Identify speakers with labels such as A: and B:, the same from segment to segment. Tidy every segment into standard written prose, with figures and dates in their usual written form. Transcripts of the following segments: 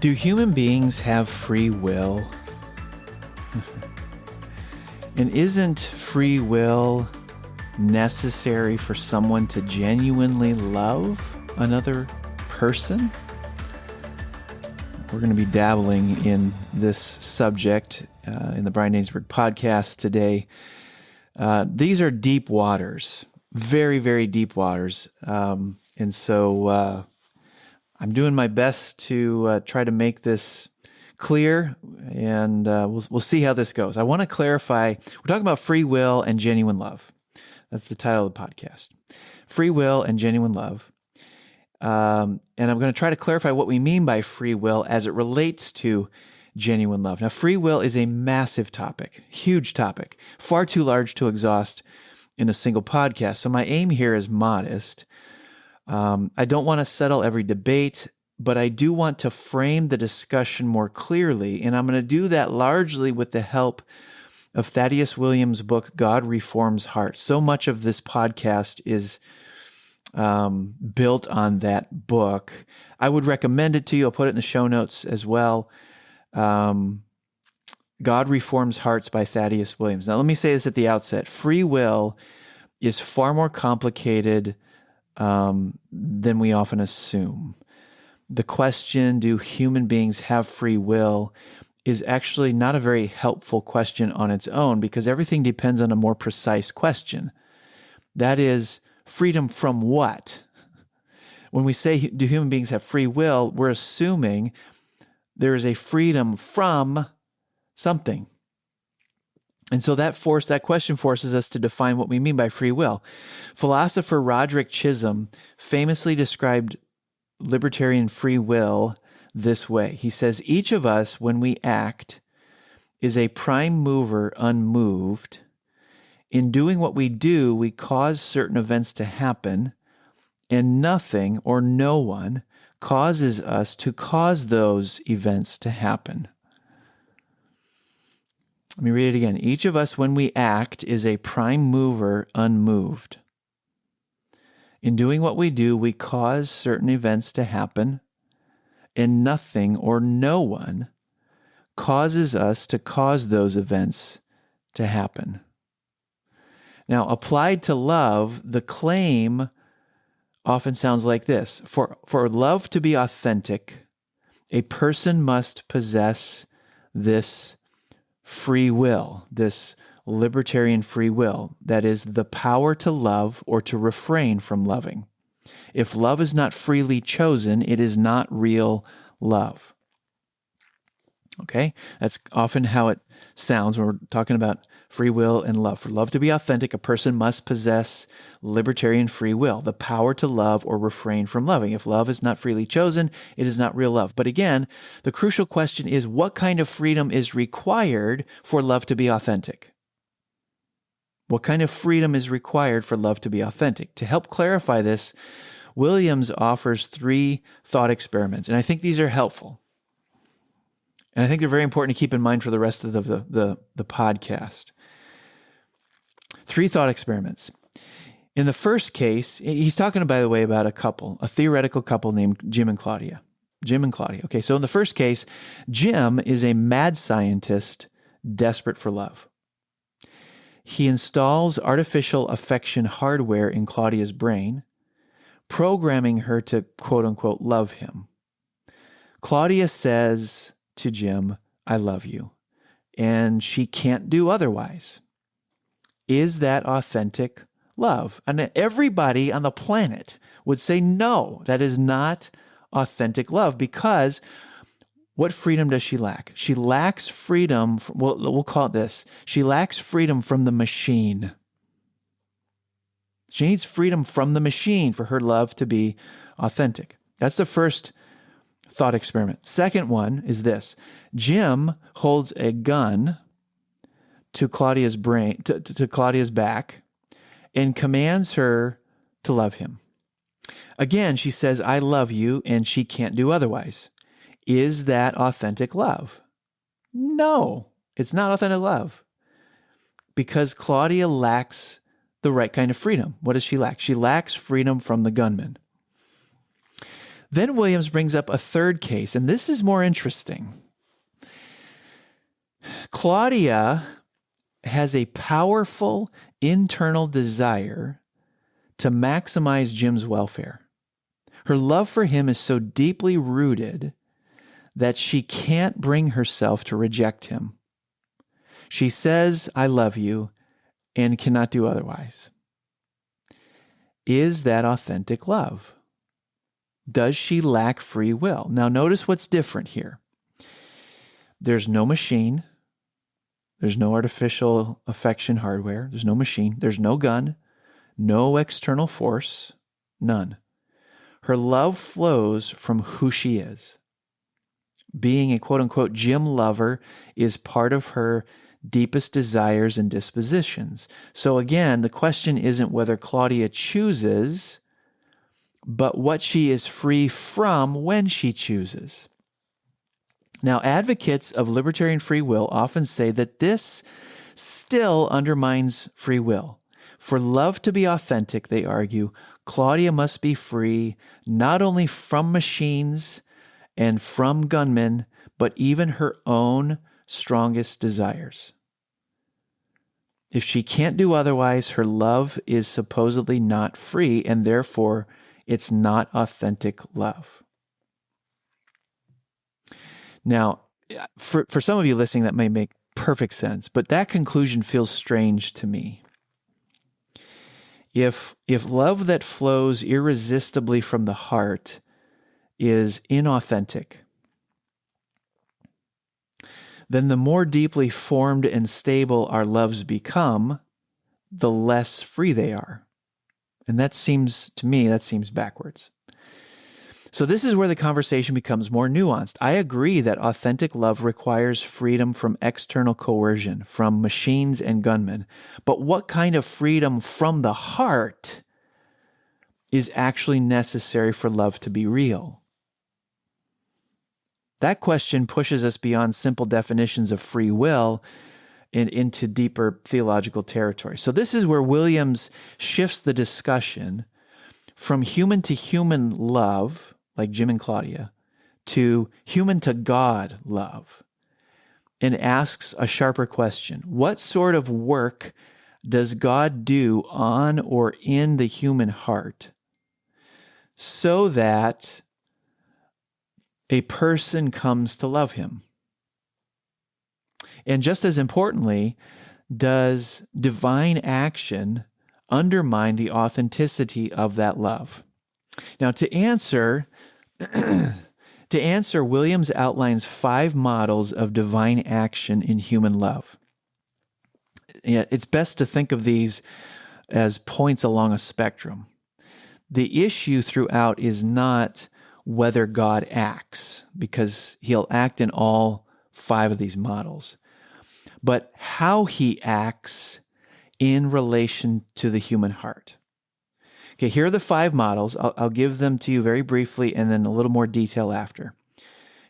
A: Do human beings have free will? And isn't free will necessary for someone to genuinely love another person? We're going to be dabbling in this subject in the Brian Dainsberg podcast today. These are deep waters, very, very deep waters. And so I'm doing my best to try to make this clear, and we'll see how this goes. I want to clarify, we're talking about free will and genuine love. That's the title of the podcast. Free will and genuine love. And I'm going to try to clarify what we mean by free will as it relates to genuine love. Now, free will is a massive topic, huge topic, far too large to exhaust in a single podcast. So my aim here is modest. I don't want to settle every debate, but I do want to frame the discussion more clearly, and I'm going to do that largely with the help of Thaddeus Williams' book, God Reforms Hearts. So much of this podcast is built on that book. I would recommend it to you. I'll put it in the show notes as well. God Reforms Hearts by Thaddeus Williams. Now, let me say this at the outset. Free will is far more complicated than we often assume. The question, do human beings have free will, is actually not a very helpful question on its own, because everything depends on a more precise question. That is, freedom from what? When we say, do human beings have free will, we're assuming there is a freedom from something. And so that question forces us to define what we mean by free will. Philosopher Roderick Chisholm famously described libertarian free will this way. He says, each of us, when we act, is a prime mover unmoved. In doing what we do, we cause certain events to happen, and nothing or no one causes us to cause those events to happen. Let me read it again. Each of us, when we act, is a prime mover unmoved. In doing what we do, we cause certain events to happen, and nothing or no one causes us to cause those events to happen. Now, applied to love, the claim often sounds like this. For love to be authentic, a person must possess this free will, this libertarian free will, that is, the power to love or to refrain from loving. If love is not freely chosen, it is not real love. Okay? That's often how it sounds when we're talking about free will and love. For love to be authentic, a person must possess libertarian free will, the power to love or refrain from loving. If love is not freely chosen, it is not real love. But again, the crucial question is, what kind of freedom is required for love to be authentic? What kind of freedom is required for love to be authentic? To help clarify this, Williams offers 3 thought experiments, and I think these are helpful. And I think they're very important to keep in mind for the rest of the podcast. 3 thought experiments. In the first case, he's talking, by the way, about a couple, a theoretical couple named Jim and Claudia. Jim and Claudia. Okay, so in the first case, Jim is a mad scientist desperate for love. He installs artificial affection hardware in Claudia's brain, programming her to, quote unquote, love him. Claudia says to Jim, I love you, and she can't do otherwise. Is that authentic love? And everybody on the planet would say, no, that is not authentic love, because what freedom does she lack? She lacks freedom, we'll call it this. She lacks freedom from the machine. She needs freedom from the machine for her love to be authentic. That's the first thought experiment. Second one is this. Jim holds a gun to Claudia's brain, to Claudia's back, and commands her to love him. Again, she says, I love you, and she can't do otherwise. Is that authentic love? No, it's not authentic love, because Claudia lacks the right kind of freedom. What does she lack? She lacks freedom from the gunman. Then Williams brings up a third case, and this is more interesting. Claudia has a powerful internal desire to maximize Jim's welfare. Her love for him is so deeply rooted that she can't bring herself to reject him. She says, "I love you," and cannot do otherwise. Is that authentic love? Does she lack free will? Now, notice what's different here. There's no machine. There's no artificial affection hardware. There's no machine. There's no gun. No external force. None. Her love flows from who she is. Being a quote-unquote Jim lover is part of her deepest desires and dispositions. So again, the question isn't whether Claudia chooses, but what she is free from when she chooses. Now, advocates of libertarian free will often say that this still undermines free will. For love to be authentic, they argue, Claudia must be free not only from machines and from gunmen, but even her own strongest desires. If she can't do otherwise, her love is supposedly not free, and therefore it's not authentic love. Now, for some of you listening, that may make perfect sense, but that conclusion feels strange to me. If love that flows irresistibly from the heart is inauthentic, then the more deeply formed and stable our loves become, the less free they are. And that seems backwards. So this is where the conversation becomes more nuanced. I agree that authentic love requires freedom from external coercion, from machines and gunmen. But what kind of freedom from the heart is actually necessary for love to be real? That question pushes us beyond simple definitions of free will and into deeper theological territory. So this is where Williams shifts the discussion from human to human love, like Jim and Claudia, to human to God love, and asks a sharper question. What sort of work does God do on or in the human heart so that a person comes to love him? And just as importantly, does divine action undermine the authenticity of that love? Now, to answer, Williams outlines 5 models of divine action in human love. It's best to think of these as points along a spectrum. The issue throughout is not whether God acts, because he'll act in all 5 of these models, but how he acts in relation to the human heart. Okay, here are the 5 models. I'll give them to you very briefly and then a little more detail after.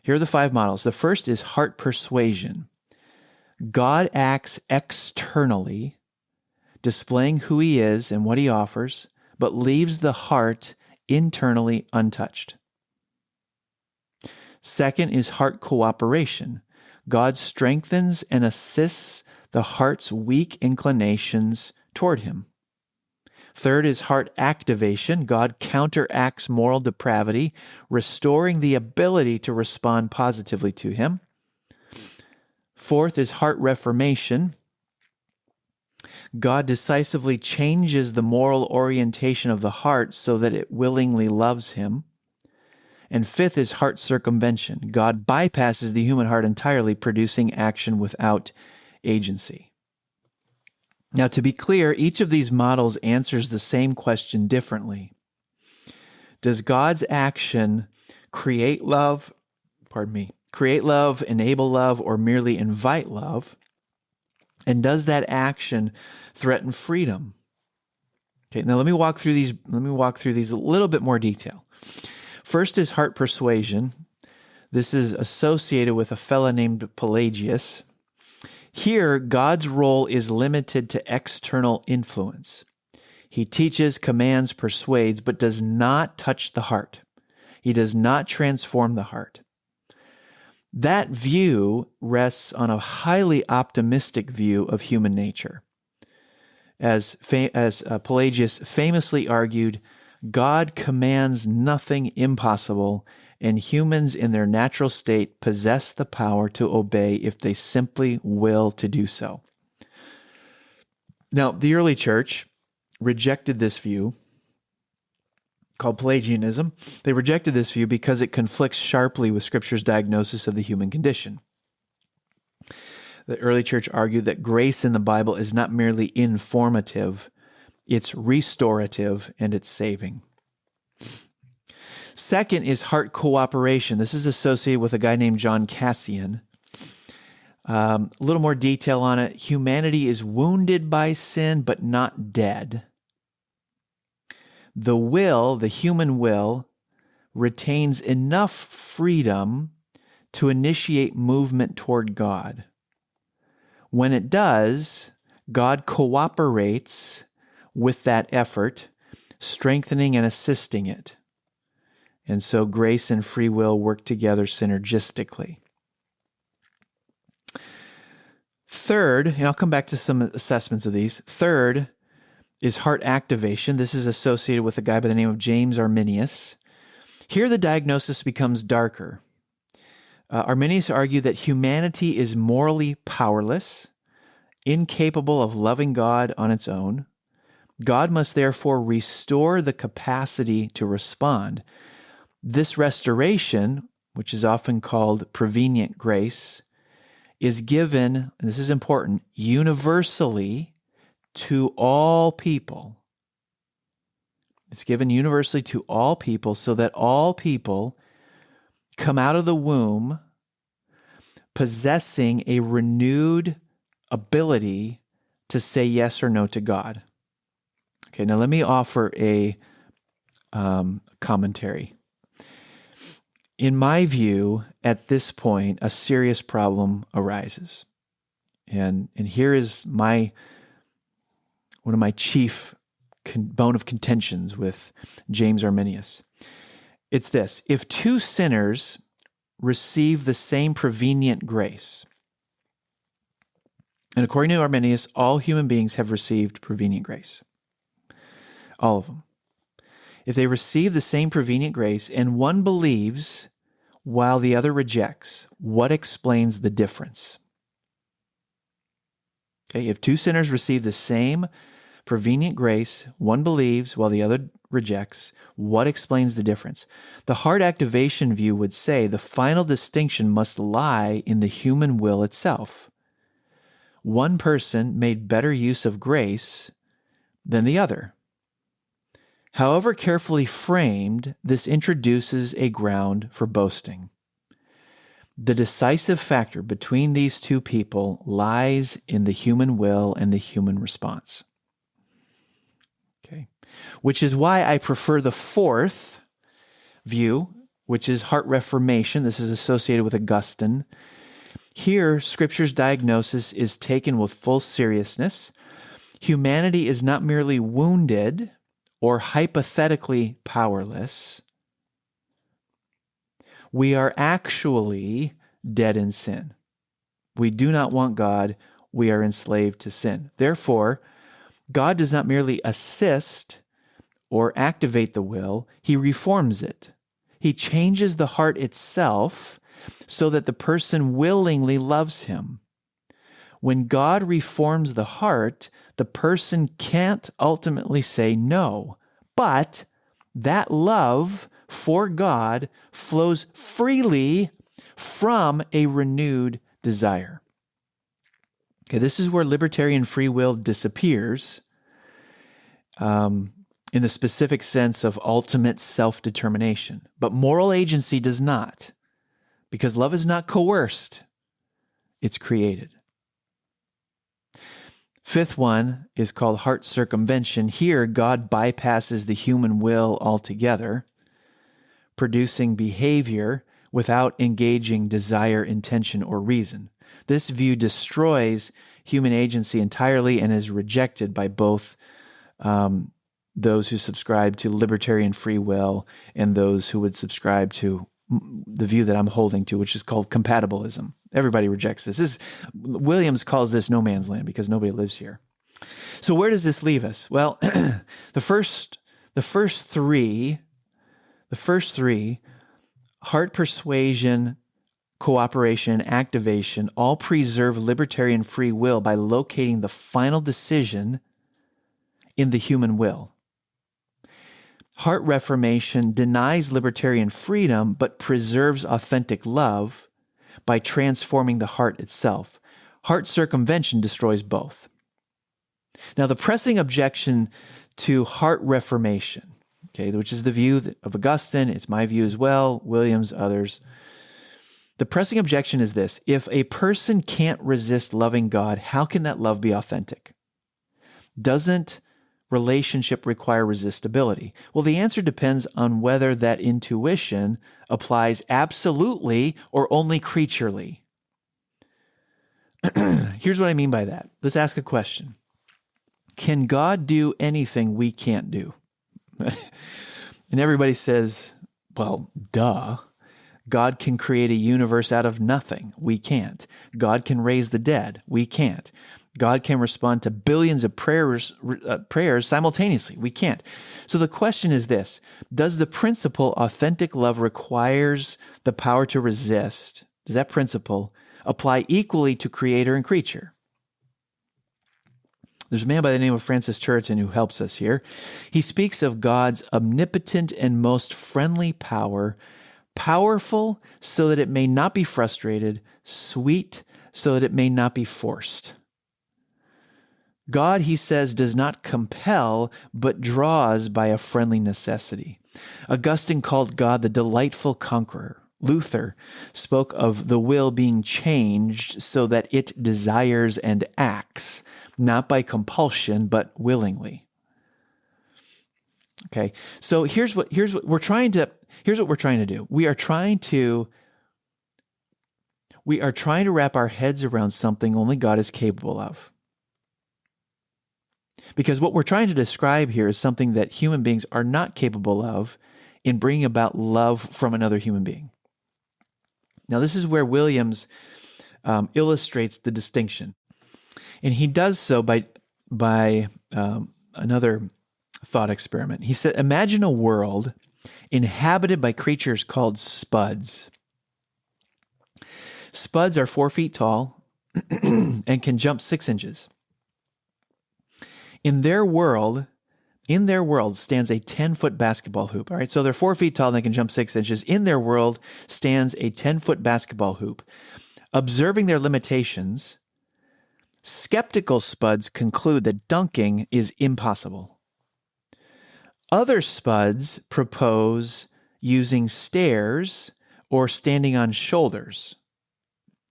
A: Here are the 5 models. The first is heart persuasion. God acts externally, displaying who he is and what he offers, but leaves the heart internally untouched. Second is heart cooperation. God strengthens and assists the heart's weak inclinations toward him. Third is heart activation. God counteracts moral depravity, restoring the ability to respond positively to him. Fourth is heart reformation. God decisively changes the moral orientation of the heart so that it willingly loves him. And fifth is heart circumvention. God bypasses the human heart entirely, producing action without agency. Now, to be clear, each of these models answers the same question differently. Does God's action create love, enable love, or merely invite love? And does that action threaten freedom? Okay, now let me walk through these a little bit more detail. First is heart persuasion. This is associated with a fellow named Pelagius. Here, God's role is limited to external influence. He teaches, commands, persuades, but does not touch the heart. He does not transform the heart. That view rests on a highly optimistic view of human nature. As Pelagius famously argued, God commands nothing impossible, and humans in their natural state possess the power to obey if they simply will to do so. Now, the early church rejected this view, called Pelagianism. They rejected this view because it conflicts sharply with Scripture's diagnosis of the human condition. The early church argued that grace in the Bible is not merely informative, it's restorative and it's saving. Second is heart cooperation. This is associated with a guy named John Cassian. A little more detail on it. Humanity is wounded by sin, but not dead. The will, the human will, retains enough freedom to initiate movement toward God. When it does, God cooperates with that effort, strengthening and assisting it. And so grace and free will work together synergistically. Third, and I'll come back to some assessments of these. Third is heart activation. This is associated with a guy by the name of James Arminius. Here the diagnosis becomes darker. Arminius argued that humanity is morally powerless, incapable of loving God on its own. God must therefore restore the capacity to respond. This restoration, which is often called prevenient grace, is given, and this is important, universally to all people. It's given universally to all people so that all people come out of the womb possessing a renewed ability to say yes or no to God. Okay, now let me offer a commentary. In my view, at this point, a serious problem arises. And here is one of my chief bone of contentions with James Arminius. It's this: if two sinners receive the same prevenient grace, and according to Arminius, all human beings have received prevenient grace. All of them. If they receive the same prevenient grace and one believes while the other rejects, what explains the difference? Okay, if two sinners receive the same prevenient grace, one believes while the other rejects, what explains the difference? The heart activation view would say the final distinction must lie in the human will itself. One person made better use of grace than the other. However carefully framed, this introduces a ground for boasting. The decisive factor between these two people lies in the human will and the human response. Okay, which is why I prefer the fourth view, which is heart reformation. This is associated with Augustine. Here, Scripture's diagnosis is taken with full seriousness. Humanity is not merely wounded or hypothetically powerless. We are actually dead in sin. We do not want God. We are enslaved to sin. Therefore, God does not merely assist or activate the will, He reforms it. He changes the heart itself so that the person willingly loves Him. When God reforms the heart, the person can't ultimately say no, but that love for God flows freely from a renewed desire. Okay, this is where libertarian free will disappears in the specific sense of ultimate self-determination. But moral agency does not, because love is not coerced, it's created. Fifth one is called heart circumvention. Here, God bypasses the human will altogether, producing behavior without engaging desire, intention, or reason. This view destroys human agency entirely and is rejected by both those who subscribe to libertarian free will and those who would subscribe to the view that I'm holding to, which is called compatibilism. Everybody rejects this. Williams calls this no man's land because nobody lives here. So where does this leave us? Well, the first three, heart persuasion, cooperation, and activation, all preserve libertarian free will by locating the final decision in the human will. Heart reformation denies libertarian freedom, but preserves authentic love by transforming the heart itself. Heart circumvention destroys both. Now, the pressing objection to heart reformation, which is the view of Augustine, it's my view as well, Williams, others. The pressing objection is this: if a person can't resist loving God, how can that love be authentic? Doesn't relationship require resistibility? Well, the answer depends on whether that intuition applies absolutely or only creaturely. Here's what I mean by that. Let's ask a question. Can God do anything we can't do? And everybody says, well, duh. God can create a universe out of nothing. We can't. God can raise the dead. We can't. God can respond to billions of prayers simultaneously. We can't. So the question is this: does the principle authentic love requires the power to resist, does that principle apply equally to creator and creature? There's a man by the name of Francis Turretin who helps us here. He speaks of God's omnipotent and most friendly power, powerful so that it may not be frustrated, sweet so that it may not be forced. God, he says, does not compel, but draws by a friendly necessity. Augustine called God the delightful conqueror. Luther spoke of the will being changed so that it desires and acts, not by compulsion, but willingly. Okay, so here's what we're trying to do. We are trying to wrap our heads around something only God is capable of. Because what we're trying to describe here is something that human beings are not capable of in bringing about love from another human being. Now, this is where Williams illustrates the distinction. And he does so by another thought experiment. He said, imagine a world inhabited by creatures called spuds. Spuds are 4 feet tall and can jump 6 inches. In their world stands a 10-foot basketball hoop. All right, so they're 4 feet tall and they can jump 6 inches. In their world stands a 10-foot basketball hoop. Observing their limitations, skeptical spuds conclude that dunking is impossible. Other spuds propose using stairs or standing on shoulders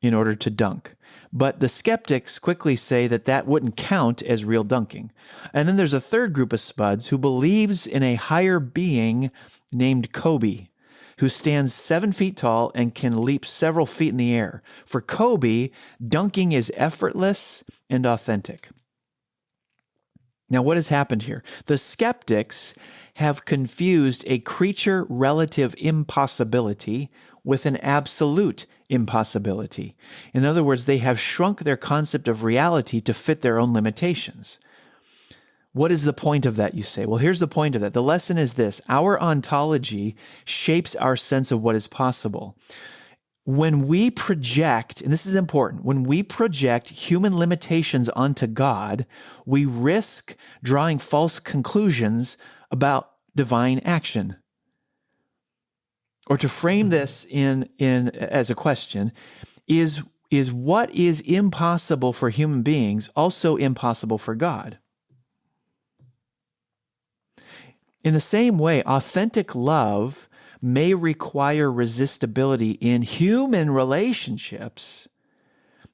A: in order to dunk. But the skeptics quickly say that wouldn't count as real dunking. And then there's a third group of spuds who believes in a higher being named Kobe, who stands 7 feet tall and can leap several feet in the air. For Kobe, dunking is effortless and authentic. Now, what has happened here? The skeptics have confused a creature relative impossibility with an absolute impossibility. In other words, they have shrunk their concept of reality to fit their own limitations. What is the point of that, you say? Well, here's the point of that. The lesson is this: our ontology shapes our sense of what is possible. When we project, and this is important, when we project human limitations onto God, we risk drawing false conclusions about divine action. Or to frame this in as a question, is what is impossible for human beings also impossible for God? In the same way, authentic love may require resistibility in human relationships,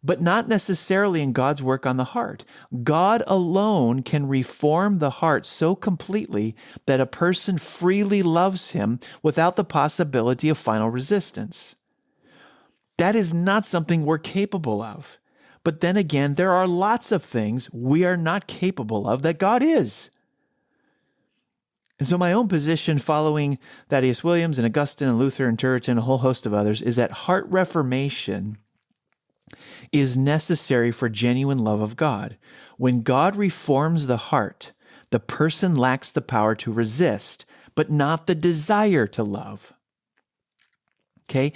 A: but not necessarily in God's work on the heart. God alone can reform the heart so completely that a person freely loves him without the possibility of final resistance. That is not something we're capable of. But then again, there are lots of things we are not capable of that God is. And so my own position, following Thaddeus Williams and Augustine and Luther and Turretin, a whole host of others, is that heart reformation is necessary for genuine love of God. When God reforms the heart, the person lacks the power to resist, but not the desire to love. Okay?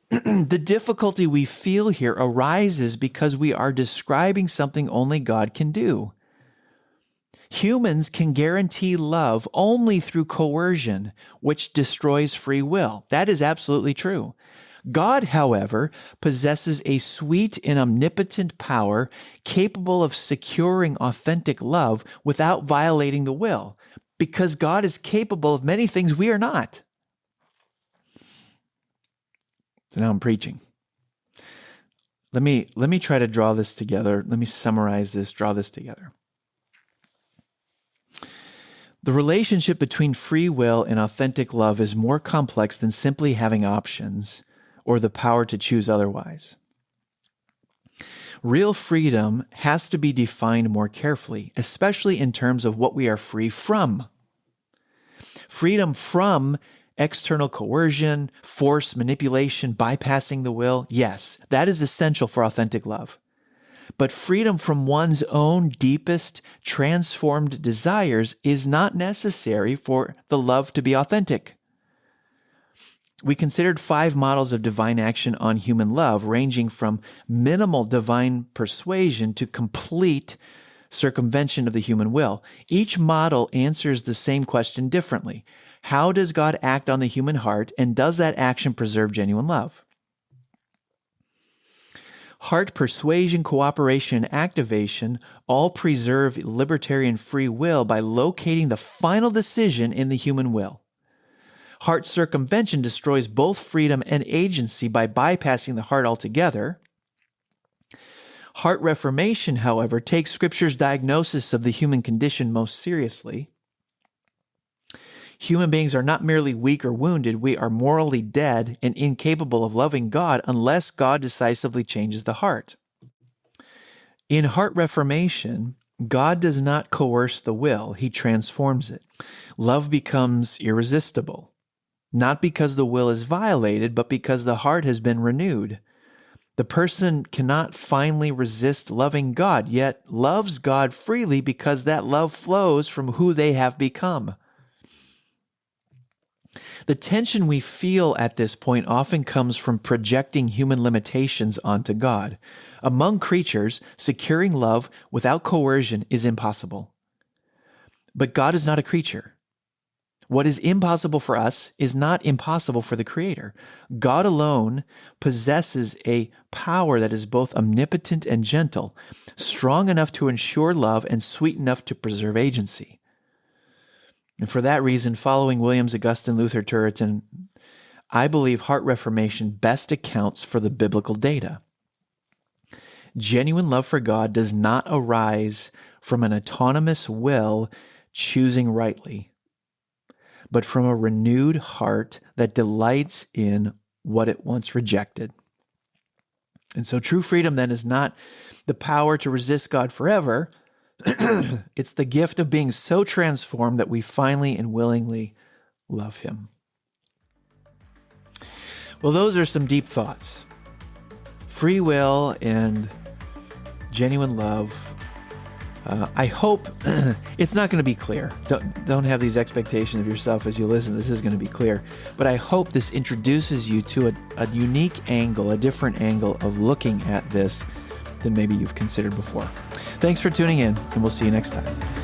A: The difficulty we feel here arises because we are describing something only God can do. Humans can guarantee love only through coercion, which destroys free will. That is absolutely true. God, however, possesses a sweet and omnipotent power capable of securing authentic love without violating the will, because God is capable of many things we are not. So now I'm preaching. Let me try to draw this together. Let me summarize this, draw this together. The relationship between free will and authentic love is more complex than simply having options or the power to choose otherwise. Real freedom has to be defined more carefully, especially in terms of what we are free from. Freedom from external coercion, force, manipulation, bypassing the will, yes, that is essential for authentic love. But freedom from one's own deepest, transformed desires is not necessary for the love to be authentic. We considered 5 models of divine action on human love, ranging from minimal divine persuasion to complete circumvention of the human will. Each model answers the same question differently. How does God act on the human heart, and does that action preserve genuine love? Heart persuasion, cooperation, and activation all preserve libertarian free will by locating the final decision in the human will. Heart circumvention destroys both freedom and agency by bypassing the heart altogether. Heart reformation, however, takes Scripture's diagnosis of the human condition most seriously. Human beings are not merely weak or wounded, we are morally dead and incapable of loving God unless God decisively changes the heart. In heart reformation, God does not coerce the will, He transforms it. Love becomes irresistible, not because the will is violated, but because the heart has been renewed. The person cannot finally resist loving God, yet loves God freely because that love flows from who they have become. The tension we feel at this point often comes from projecting human limitations onto God. Among creatures, securing love without coercion is impossible. But God is not a creature. What is impossible for us is not impossible for the Creator. God alone possesses a power that is both omnipotent and gentle, strong enough to ensure love and sweet enough to preserve agency. And for that reason, following Williams, Augustine, Luther, Turretin, I believe heart reformation best accounts for the biblical data. Genuine love for God does not arise from an autonomous will choosing rightly, but from a renewed heart that delights in what it once rejected. And so true freedom then is not the power to resist God forever. It's the gift of being so transformed that we finally and willingly love Him. Well, those are some deep thoughts. Free will and genuine love. I hope it's not going to be clear. Don't have these expectations of yourself as you listen. This is going to be clear. But I hope this introduces you to a unique angle, a different angle of looking at this than maybe you've considered before. Thanks for tuning in, and we'll see you next time.